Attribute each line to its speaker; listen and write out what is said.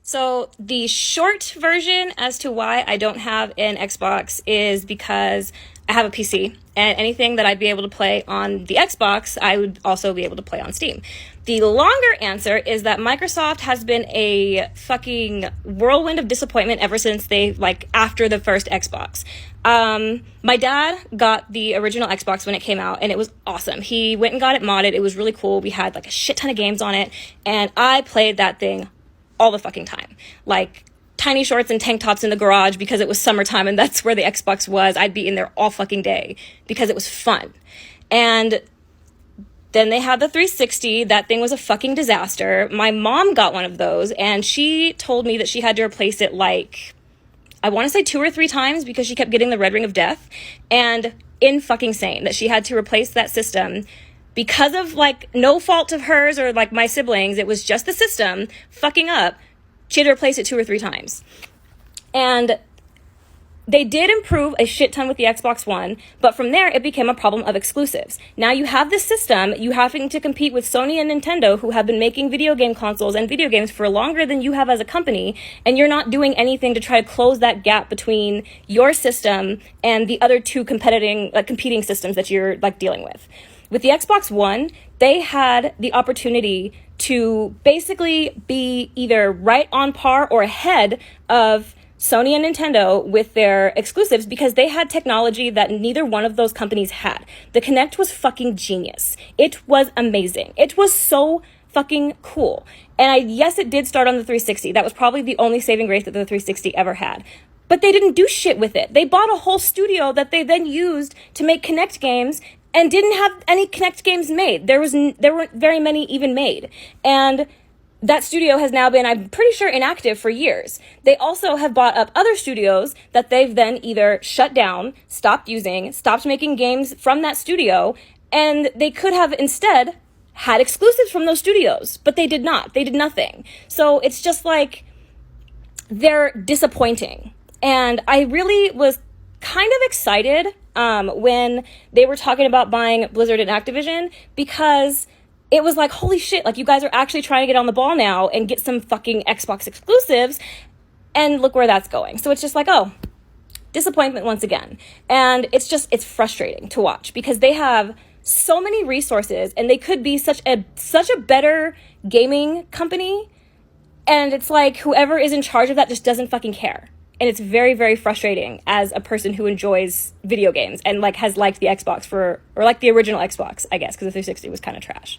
Speaker 1: So the short version as to why I don't have an Xbox is because I have a PC, and anything that I'd be able to play on the Xbox, I would also be able to play on Steam. The longer answer is that Microsoft has been a fucking whirlwind of disappointment ever since after the first Xbox. My dad got the original Xbox when it came out, and it was awesome. He went and got it modded. It was really cool. We had a shit ton of games on it, and I played that thing all the fucking time. Tiny shorts and tank tops in the garage because it was summertime and that's where the Xbox was. I'd be in there all fucking day because it was fun. And then they had the 360. That thing was a fucking disaster. My mom got one of those, and she told me that she had to replace it I want to say 2 or 3 times because she kept getting the red ring of death. And fucking-sane that she had to replace that system because of no fault of hers or my siblings. It was just the system fucking up. She had to replace it 2 or 3 times. And they did improve a shit ton with the Xbox One, but from there it became a problem of exclusives. Now you have this system, you having to compete with Sony and Nintendo, who have been making video game consoles and video games for longer than you have as a company, and you're not doing anything to try to close that gap between your system and the other 2 competing systems that you're dealing with. With the Xbox One, they had the opportunity to basically be either right on par or ahead of Sony and Nintendo with their exclusives because they had technology that neither one of those companies had. The Kinect was fucking genius. It was amazing. It was so fucking cool. And yes, it did start on the 360. That was probably the only saving grace that the 360 ever had. But they didn't do shit with it. They bought a whole studio that they then used to make Kinect games and didn't have any Kinect games made. There weren't very many even made. And that studio has now been, I'm pretty sure, inactive for years. They also have bought up other studios that they've then either shut down, stopped using, stopped making games from that studio, and they could have instead had exclusives from those studios, but they did not. They did nothing. So it's just they're disappointing. And I really was kind of excited when they were talking about buying Blizzard and Activision, because it was holy shit, you guys are actually trying to get on the ball now and get some fucking Xbox exclusives, and look where that's going. So it's just disappointment once again. And it's frustrating to watch because they have so many resources and they could be such a better gaming company, and it's whoever is in charge of that just doesn't fucking care. And it's very, very frustrating as a person who enjoys video games and has liked the Xbox or the original Xbox, I guess, because the 360 was kind of trash.